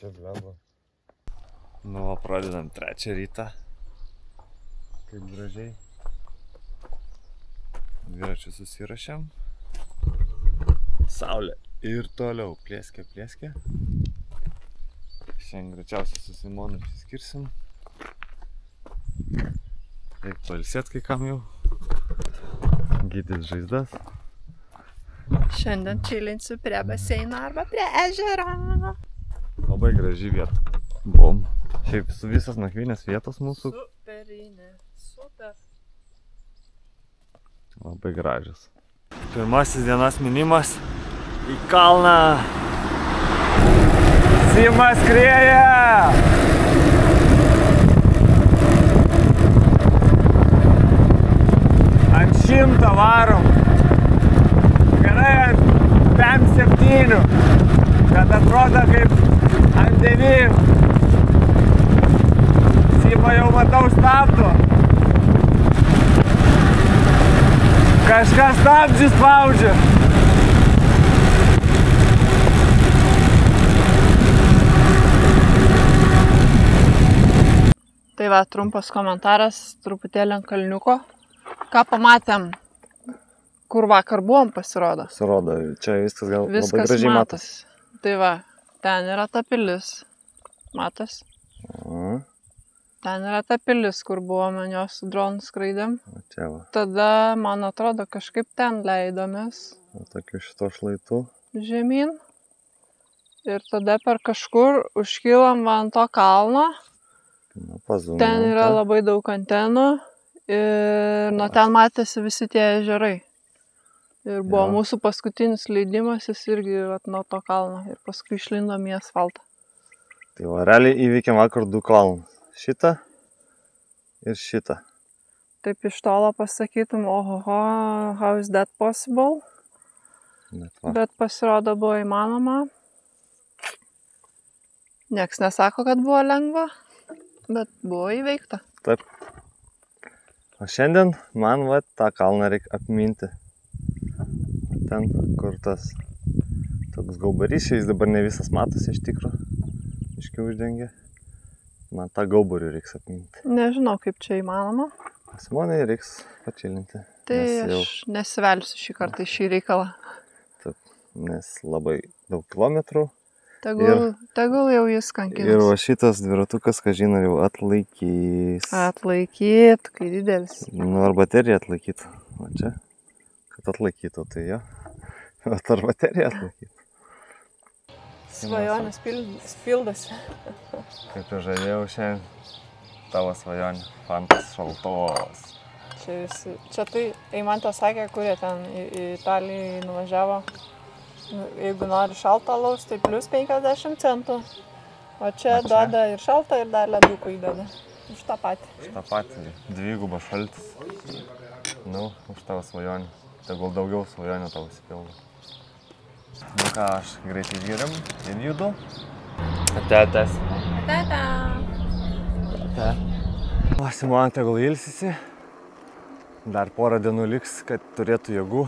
čia blemba. Nu, va, pradedam 3 rytą. Kaip gražiai. Dviračius susirašėm. Saulė ir toliau plėskė. Šiandien greičiausiai su Simonu išsiskirsim. Reik pailsėt kai kam jau. Gydyt žaizdas. Šiandien čilinsiu prie baseino arba prie ežero. Labai graži vieta. Bom. Šiaip su visas nakvynės vietos mūsų. Superinė, super. Labai gražios. Pirmasis dienos minimas į kalną. Simas skrieja! Ant 100 varom. Gerai ant 5-7. Kad atrodo kaip ant 9. Sima jau matau stabdo. Kažkas stabdžius spaudžia. Tai va, trumpas komentaras, truputėlį ant kalniuko. Ką pamatėm, kur vakar buvom, pasirodo. Pasirodo, čia viskas gal Viskas labai gražiai matos. Tai va, ten yra ta pilis. Matos? Ten yra ta pilis, kur buvome, jos su dronu skraidėm. O čia va. Tada, man atrodo, kažkaip ten leidomės O tokiu šito šlaitu. žemyn. Ir tada per kažkur užkylam va ant to kalno. Na, pazūmėjom. Ten yra labai daug antenų ir nuo ten matėsi visi tie ežerai. Ir buvo Jo. mūsų paskutinis leidimas, jis irgi vat, nuo to kalno. Ir paskui išlindom į asfaltą. Tai va, realiai įveikėm vakar 2 kalnus. Šitą ir šitą. Taip iš tolo pasakytum, ohoho, how is that possible? Bet va. Bet pasirodo buvo įmanoma. Nieks nesako, kad buvo lengva, bet buvo įveikta. Taip. O šiandien man va tą kalną reikia apminti. Ten, kur tas toks gaubarys, jis dabar ne visas matosi iš tikro. Iškiau uždengia. Man tą gaubarį reiks apminti. Nežinau, kaip čia įmanoma. Simonai reiks pačilinti. Tai Nes jau, aš nesivelsiu šį kartą į šį reikalą. nes labai daug kilometrų. Tegul jau jis kankinas. Ir va šitas dviratukas, ką žinau, jau atlaikys. Atlaikyt, kai didelis. Nu, ar baterija atlaikytų. O čia, kad atlaikytų, tai jo. Bet ar baterija atlaikytų. Svajonės pildosi. Kaip ir žadėjau šiandien, tavo svajonė, fantas šaltos. Čia tai Eimantė sakė, kurie ten į Italiją nuvažiavo. Jeigu nori šaltą alaus, tai plus 50 centų. O čia duoda ir šaltą, ir dar ledukų įdeda. Už tą patį. Už tą patį, dvigubas šaltis. Nu, už tavo svajonę. Tegul daugiau svajonių tavo įsipildo. Nu ką, aš greitai išgeriam ir judu. Ate. O Simona tegul ilsisi. Dar porą dienų liks, kad turėtų jėgų.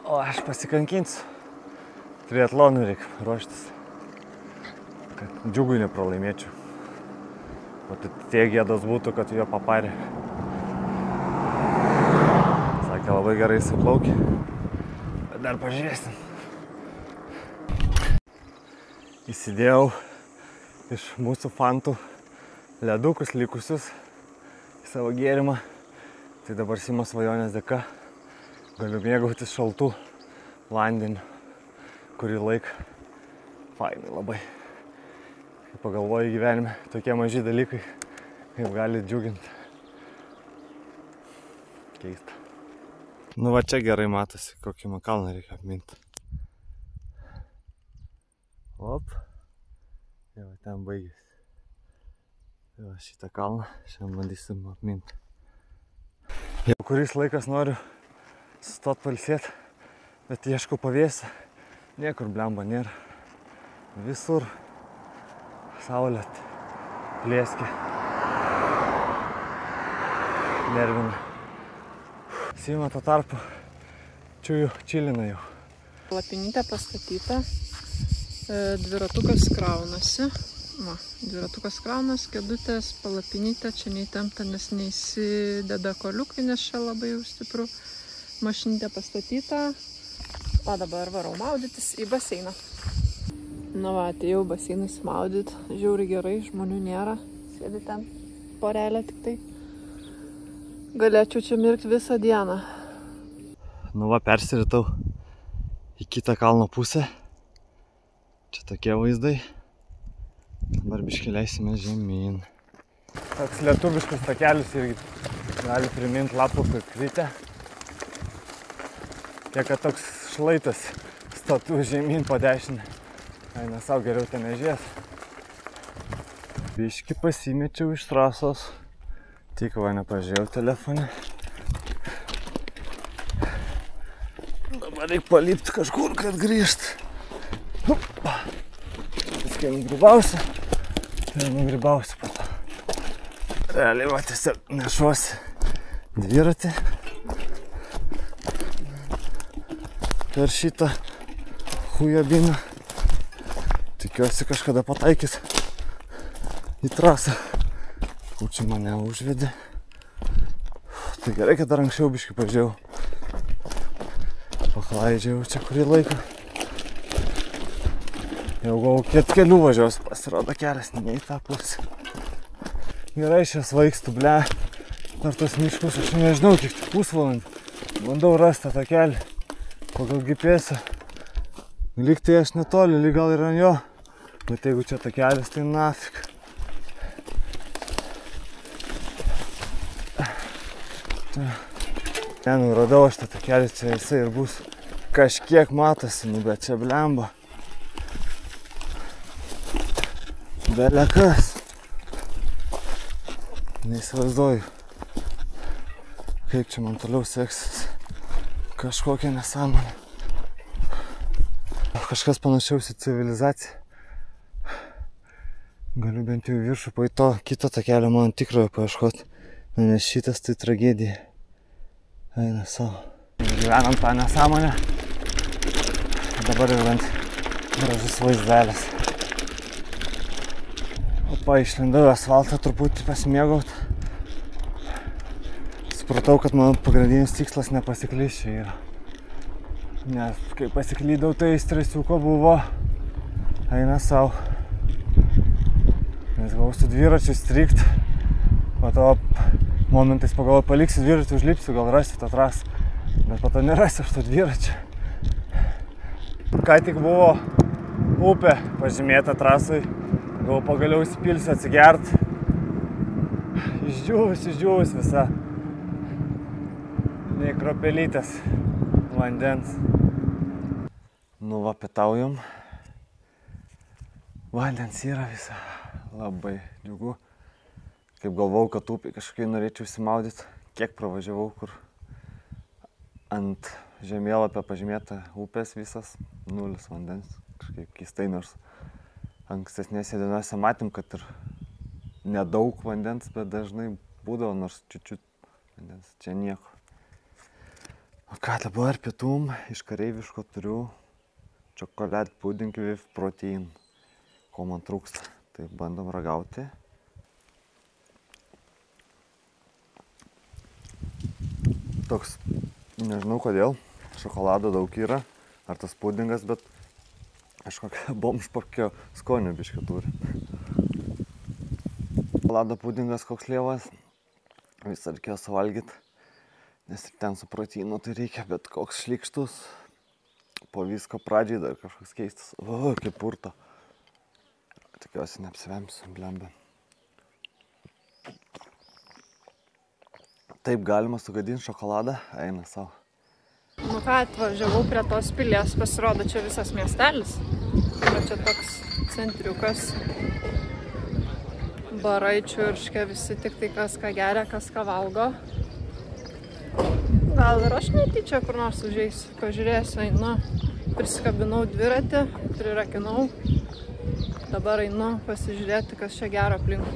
O aš pasikankinsiu. Triatlonui reikia ruoštis. Kad džiugui nepralaimėčiau. O tai tiek gėdos būtų, kad jo paparė. Sakė, labai gerai įsiplaukė. Bet dar pažiūrėsim. Įsidėjau iš mūsų fantų ledukus likusius į savo gėrimą. Tai dabar Simo svajonės dėka galiu mėgautis šaltų vandeniu kurį laiką. Fainai labai. Kai pagalvoju gyvenime, tokie maži dalykai, kaip gali džiuginti. Keista. Nu va čia gerai matosi, kokį man kalną reikia apminti. Op. Jau ten baigėsi. Tai va šitą kalną šiandien bandysim apminti. Jau kuris laikas noriu sustot pailsėt, bet ieškau pavėsio. Niekur blemba nėra. Visur saulė plėskė. Nervina. Sima tuo tarpu čiuju čilina jau. Lapinytė pastatyta. Dviratukas kraunasi. Va, dviratukas kraunas, kėdutės, palapinytė, čia neįtempta, nes neįsideda koliukai, nes čia labai jau stipru. Mašinytė pastatyta. O dabar varau maudytis į baseiną. Na va, atėjau baseiną įsimaudyti. Žiauri gerai, žmonių nėra. Sėdi ten porelė tik tai. Galėčiau čia mirkti visą dieną. Nu va, persiritau į kitą kalno pusę. Čia tokie vaizdai. Dabar biškį leisime žemyn. Toks lietuviškas takelis irgi gali priminti Lapukų kritę. Kiek kad toks šlaitas statu žemyn po dešinę. Eina savo geriau ten nežies. Biškį pasimečiau iš trasos. Tik va nepažiūrėjau telefone. Dabar reikia palipti kažkur, kad grįžt. Viskai nugribausiu. Tai nugribausiu po to. Realiai va tiesiog nešuosi dviratį. Per šitą chujabiną. Tikiuosi kažkada pataikys į trasą. Čia mane užvedė. Tai gerai, kad dar anksčiau biškį pažiūrėjau. Paklaidžiau čia kurį laiką. Jau gal kelių važiuosiu, pasirodo kelias ne į tą pusę. Gerai, čia svaigstu, ble. Dar tos miškus, aš nežinau, tik pusvalandį. Bandau rasti tą kelią. Pagal GPS. Lyg tai aš netoli, lyg gal ir ant jo. Bet jeigu čia tą kelias, tai nafik. Ten radau aš tą takelį, čia jisai ir bus kažkiek matosi, bet čia blemba. Belekas. Neįsivaizduoju, kaip čia man toliau seksis. Kažkokia nesąmonė. Kažkas panašiaus į civilizaciją. Galiu bent jau viršų po to kito takelio man tikrojo paieškoti. Nes šitas tai tragedija. Eina savo. Gyvenam tą nesąmonę. Dabar jau bent gražus vaizdelis. Opa, išlindau asfaltą truputį pasimėgaut. Supratau, kad mano pagrindinis tikslas nepasiklyst čia yra. Nes kai pasiklydau, tai stresiuko buvo. Eina savo. Nes gausiu dviračių strikt. Po to momentais pagalvoju, paliksiu dviratį, užlipsiu, gal rasiu tą trasą. Bet po to nerasiu aš to dviračio. Ką tik buvo upė pažymėta trasai. Gal pagaliau įsipilsiu atsigert. Išdžiūvus visa. Nei kropelytės vandens. Nu va, pietaujam. Vandens yra visa. Labai džiugu. Kaip galvau, kad upė kažkokiai norėčiau įsimaudyti, kiek pravažiavau, kur ant žemėlapio pažymėta upės visas, nulis vandens. Kažkaip keistai, nors ankstesnėse dienose matėm, kad ir nedaug vandens, bet dažnai būdavo, nors čiučiut vandens, čia nieko. O ką dabar pietum iš kareiviško turiu čokolad pudding with protein, ko man trūksta. Tai bandom ragauti. Toks, nežinau kodėl, šokolado daug yra, ar tas pudingas, bet kažkokia bomžporkio skonio biškį turi. Šokolado pudingas koks lievas, visą reikėjo suvalgyti, nes ir ten su proteinu tai reikia, bet koks šlykštus, po visko pradžiai dar kažkoks keistas, kaip purto. Tikiuosi neapsivemsiu, blemba. Taip galima sugadinti šokoladą, eina savo. Nu ką, atvažiavau prie tos pilies, pasirodo čia visas miestelis. Va čia toks centriukas. Barai, čiurškia, visi tik tai kas ką geria, kas ką valgo. Gal ir aš netyčia kur nors užeisiu, pažiūrėsiu, einu. Prisikabinau dviratį, prirakinau. Dabar einu pasižiūrėti, kas čia gero aplink.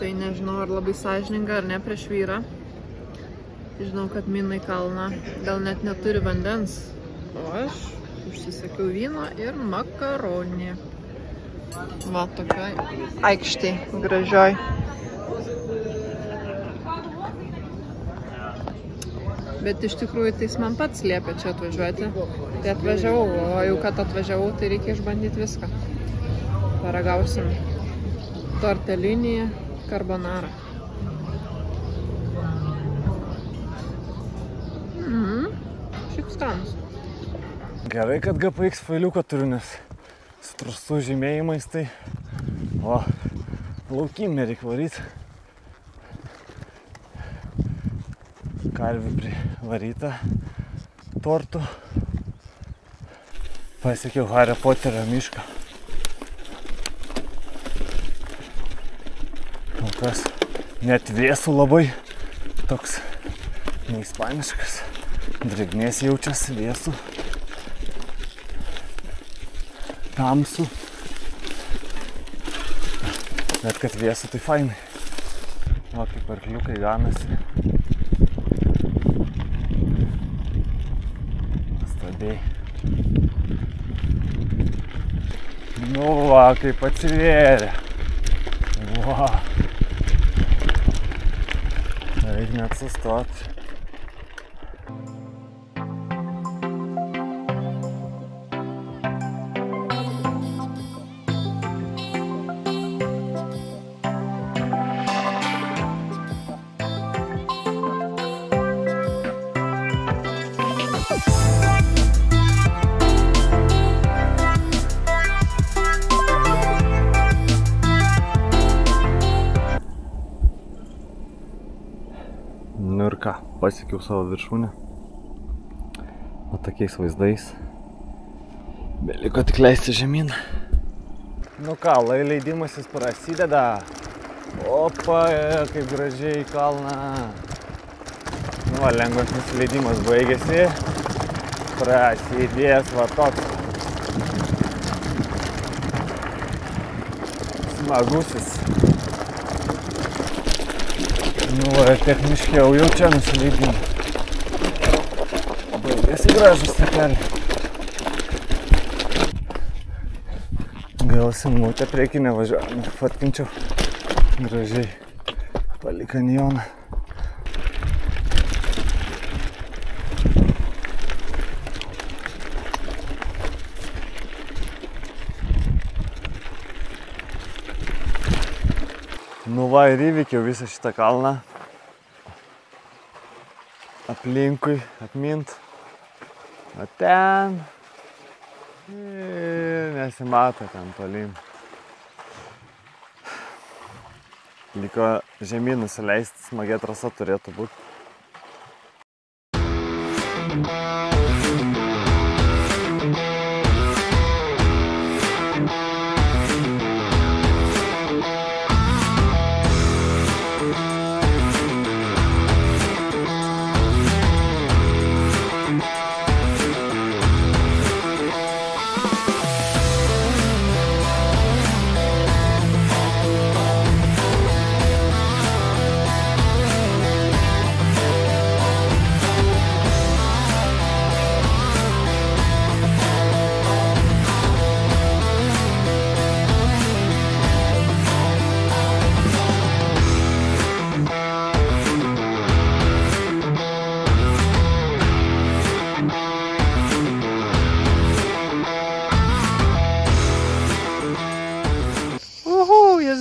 Tai nežinau, ar labai sąžininga, ar ne prieš vyrą. Žinau, kad mina į kalną gal net neturi vandens. O aš Užsisakiau vyno ir makaronį. Va, tokioj aikštėj gražioj. Bet iš tikrųjų tai jis man pats liepė čia atvažiuoti. Tai atvažiavau, o jau kad atvažiavau, tai reikia išbandyti viską. Paragausim tortelinį carbonara. Šiaip skanus. Gerai, kad GPX failiuką turiu, nes su žymėjimais tai... O, laukim nereik varyt. Karvių privaryta tortų. Pasiekiau Hario Poterio mišką. Kol kas net vėsų labai. Toks neispaniškas. Drėgmės jaučiasi, vėsų. Tamsų. Bet kad vėsų tai fainai. O kaip arkliukai ganasi. Nu va, kaip atsivėrė. Va. Reik net sustoti. Nu ir ką, pasiekiau savo viršūnę. O tokiais vaizdais. Beliko tik leisti žemyn. Nu ką, leidimasis prasideda. Opa, kaip gražiai į kalną. Nu va, lengvas nusileidimas baigėsi. Prasidės va toks. Smagusis. Nu va, tiek miškiau jau čia nusileidimą. Baigėsi gražus takelį. Gal simutę priekinę važiuojame, fatkinčiau gražiai palį kanjoną. Nu va, ir įvykiau visą šitą kalną. Aplinkui atmint. O ten. Ir nesimato ten tolyn. Liko žemyn nusileisti, smagia trasa turėtų būti.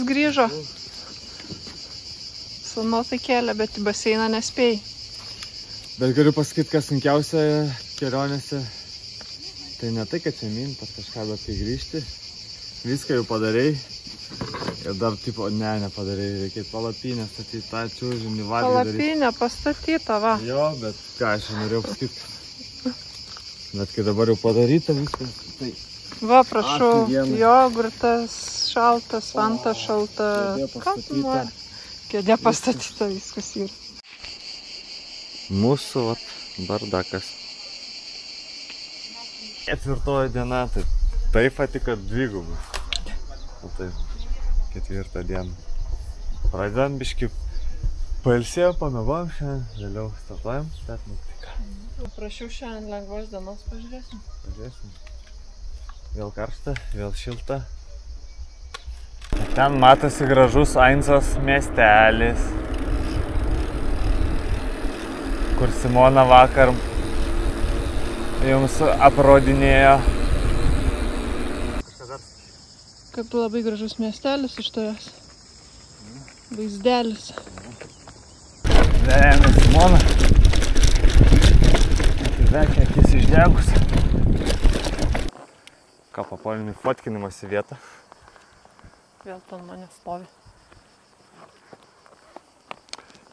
Grįžo su nuotaikėlė, bet į baseiną nespėjai. Bet galiu pasakyti, kas sunkiausia kelionėse. Tai ne tai, kad čia mintas kažką, bet kai grįžti. Viską jau padarei. Ir dar tipo, nepadarei. Reikia palapinę statyti, tą čiūžinį valgį daryti. Palapinę pastatyta, va. Jo, bet ką aš norėjau pasakyti. Bet kai dabar jau padaryta viskas, tai... Va, prašau, jogurtas šaltas, vanta šalta. Ką tu nori? Kėdė pastatyta, viskas yra. Mūsų vat, bardakas. Ketvirtoji diena, tai taip pati, kad dvigubą. O taip, ketvirtą dieną. Pradedam biškį pailsėjom, pamėgojom šiandien, vėliau startuojam, bet nu tik ką. Prašiau šiandien lengvos dienos, pažiūrėsim. Pažiūrėsim. Vėl karšta, vėl šilta. Ten matosi gražus Aincos miestelis, kur Simona vakar jums aprodinėjo. Kaip labai gražus miestelis iš tavęs. Vaizdelis. Vejame Simona. Vekia akis išdegus. Ką papolinį fotkinimas į vietą. Vėl ten mane stovi.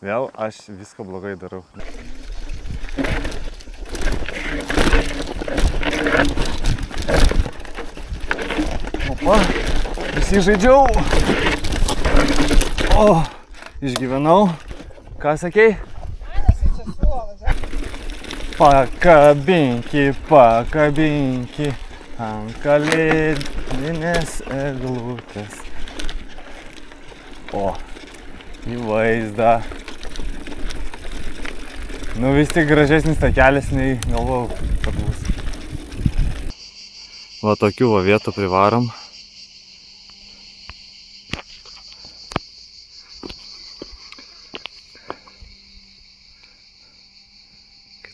Vėl aš viską blogai darau. Opa, prisižaidžiau. O, išgyvenau. Ką sakei? Pakabinki, pakabinki ant kalėdinės eglutės. O, į vaizdą. Nu vis tik gražesnis takelis nei galvojau, kad bus. Va tokių va vietų privarom.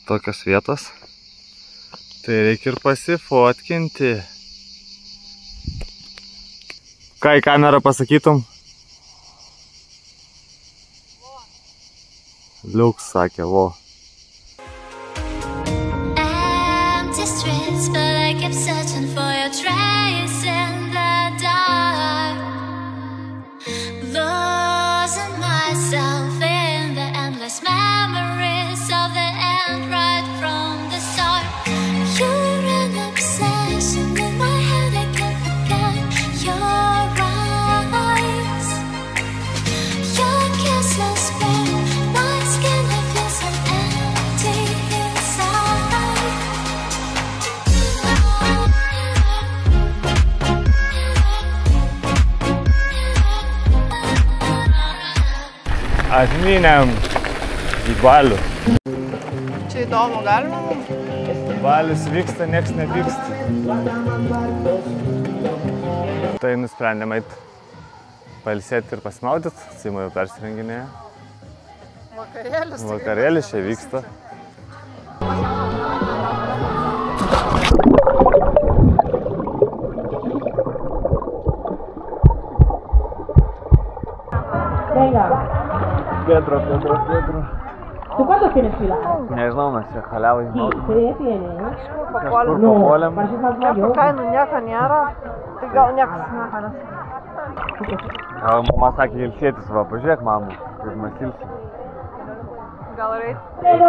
Tokios vietos, tai reikia ir pasifotkinti. Ką į kamerą pasakytum? Liuks sakė, vo. Atmynėm į balių. Čia įdomu, galima mums? Balius vyksta, nieks nepyksta. Tai nusprendėm eit pailsėti ir pasimaudyt. Simo jau persirenginėja. Vakarėlis. Vakarėlis čia vyksta. Pedro. ¿Tú cuántos tienes filados? Nežinau, mes čia chaliavai. Sí, ¿qué tienes? Kažkur papuolėm. Pareces más Kiek mayor. kainų nieko nėra, tai gal niekas neparas. Mama sakė ilsėtis, va, pažiūrėk mamų, kaip mes ilsim. Gal reit? Pedro.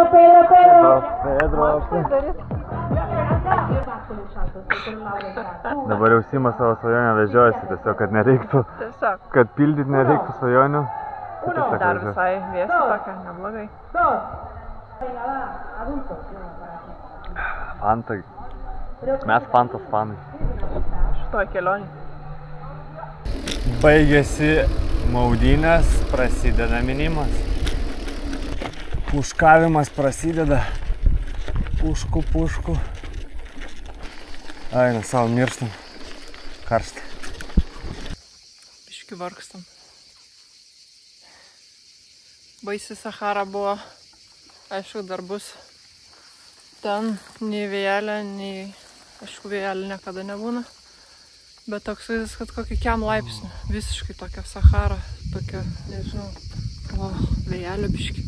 Dabar jau Simas savo svajonę vežiojasi, tiesiog, kad nereiktų, Tiesiog. kad pildyt nereiktų svajonių. Dar visai vėsi tokia, neblogai. Fantai. Mes Fantos fanai. Šitoj kelionį. Baigėsi maudynės, prasideda minimas. Puškavimas prasideda. Pušku. Aina, savo mirštam. Karšta. Biški vargstam. Baisi Sahara buvo. Aišku, dar bus ten nei vėjelė, nei... Aišku, vėjelė niekada nebūna. Bet toks vaizdas, kad kokį kem laipsnių. Visiškai tokia Sahara. Tokia, nežinau, o, vėjelė biški.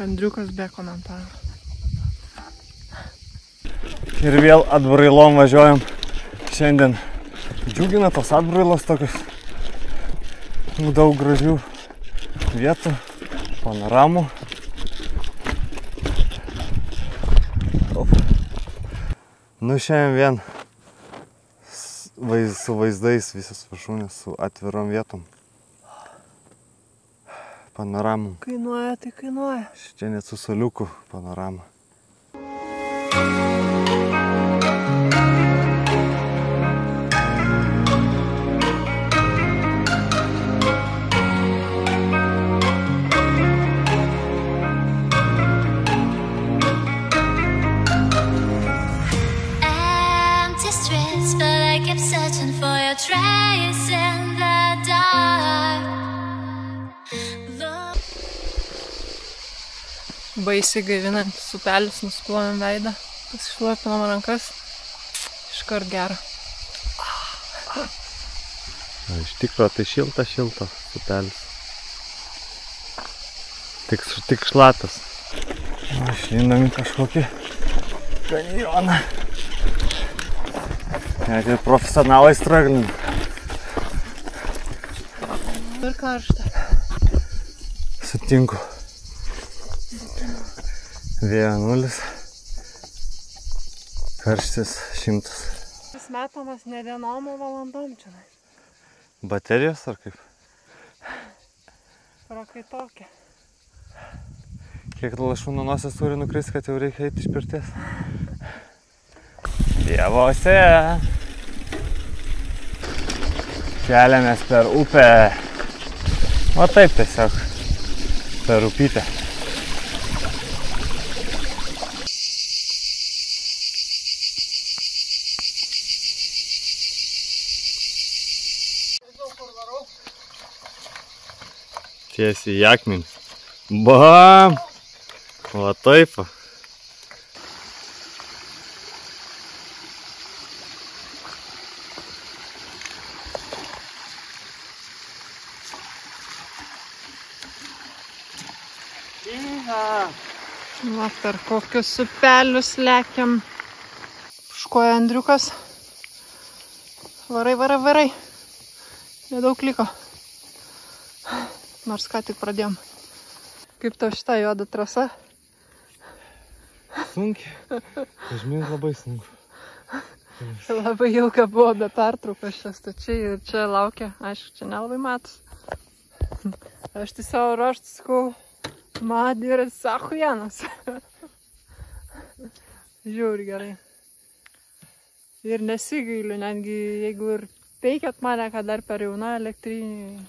Andriukas be komentarų. Ir vėl atbrailom važiuojam. Šiandien džiugina tos atbrailos tokios. Daug gražių vietų, panoramų. Nu šiandien vien su vaizdais visas viršūnės, su atvirom vietom. Panoramom. Kainuoja, tai kainuoja. Čia net su soliuku panorama. Baisiai gaivinantis upelis, nusiplojam veidą, pasišlapinam rankas, iškart gera. Iš tikro tai šiltas upelis. Tik šlatas. Išlindami kažkokį kanjoną. Net ir profesionalai straglina. Ir karšta. Sutinku. Vėjo 0. Karštis 100. Jis metamas ne dienom, o valandom čia. Baterijos ar kaip? Prakaitokia. Kiek lašų nuo nosies turi nukrist, kad jau reikia eiti iš pirties? Dievose! Keliamės per upę. O taip tiesiog. Per upytę. Tiesiai į akmenį. Bam! Va taip. Va, per kokius upelius lekiam. Škoja Andriukas. Varai. Nedaug liko. Nors ką tik pradėjom. Kaip tau šita juoda trasa? Sunkiai. Užmint labai sunku. Labai ilga buvo be pertraukos čia stačiai ir čia laukia. Aišku, čia nelabai matos. Aš tiesiog ruoštų sakau, madvyras achujanas. Žiūri gerai. Ir nesigailiu, netgi jeigu ir peikėt mane, kad dar per jauna elektrinį.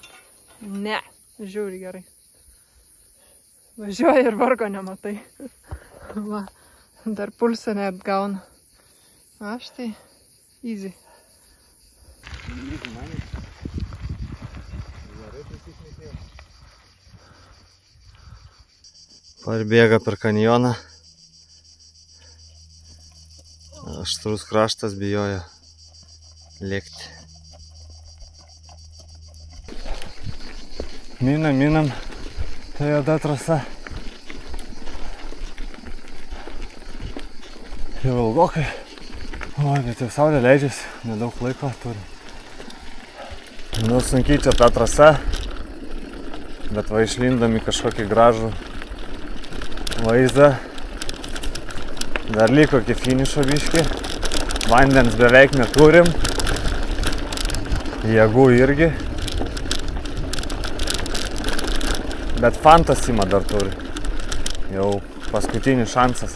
Ne, žiūri gerai. Važiuoja ir vargo nematai. Va, dar pulsą neapgauna. Aš tai easy. Parbėga per kanjoną. Aštrus kraštas bijojo lėkti. Minam. Tai juoda trasa. Jau ilgokai. O, bet jau saulė leidžiasi. Nedaug laiko turi. Nu, sunkiai čia ta trasa. Bet va išlindami kažkokį gražų vaizdą. Dar liko iki finišo biškį. Vandens beveik neturim. Jėgų irgi. Bet fantas ima dar turi. Jau paskutinis šansas.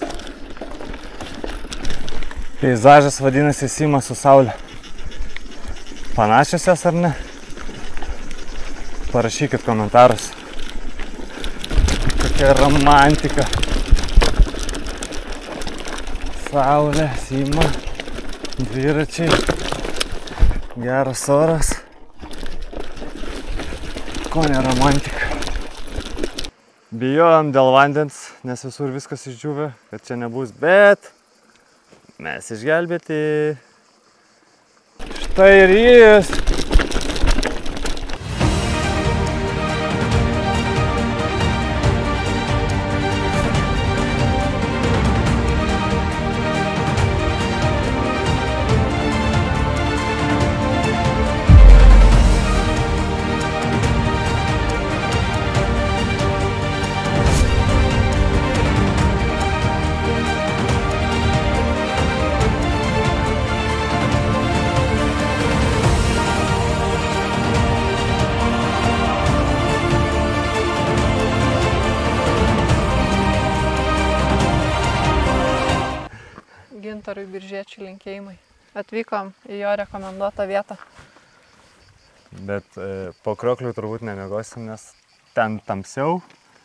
Peizažas vadinasi Sima su saulė. Panašios jas ar ne? Parašykit komentarus. Kokia romantika. Saulė, Sima, dviračiai, geras oras. Ko ne romantika. Bijojom dėl vandens, nes visur viskas išdžiūvė, kad čia nebus, bet mes išgelbėti. Štai ir jis. Gintarui Biržiečiui linkėjimai. Atvykom į jo rekomenduotą vietą. Bet po krioklių turbūt nemiegosim, nes ten tamsiau.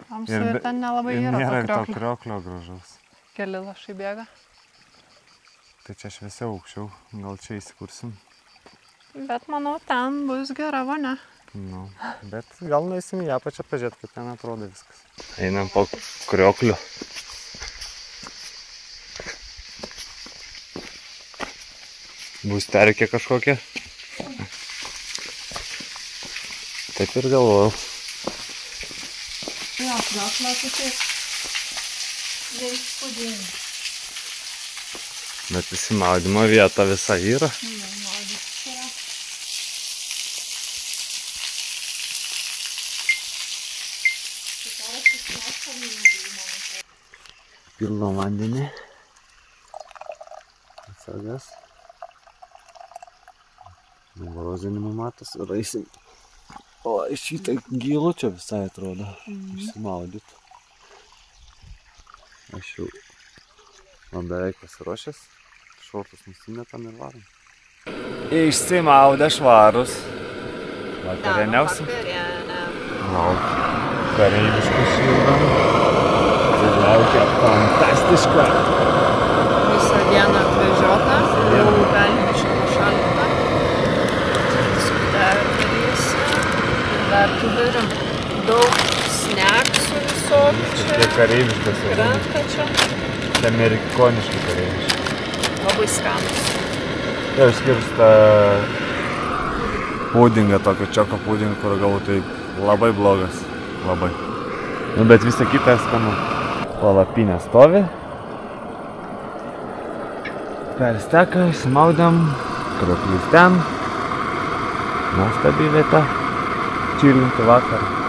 Tamsiau ir ten nelabai yra nėra to to krioklio gražaus. Keli lašai bėga. Tai čia šviesiau aukščiau, gal čia įsikursim. Bet manau, ten bus gera vonia. Nu, bet gal nueisim į apačią pažiūrėti, kaip ten atrodo viskas. Einam po kriokliu. Bus terkė kažkokia. Taip ir galvojau. Jo, krioklio tokiais neįspūdingi. Bet įsimaudimo vieta visa yra. Pildom vandenį. Atsargas. Nuvarozinimų matas ir eisim. O, šitą gilu čia visai atrodo. Išsimaudyt. Aš jau man beveik pasiruošęs. Šortus nusimetam ir varom. Išsimaudę švarus. Vakarieniausim. Kareiviškus šildom. Tai laukia fantastiška. Visą dieną atvežiota, jau velniškai šalta. Dar turim daug sneksų visokių čia. Čia kareiviškas. Krenta čia. Čia amerikoniškai kareiviškai. Labai skanus. Jau išskyrus tą pudingą, tokį čoko pudingą, kur galvo tai labai blogas. Labai. Nu, bet visa kita skanu. Palapinė stovi. Persteka, įsimaudėm. Krioklys ten. Nuostabi vieta. Čilinti vakarą.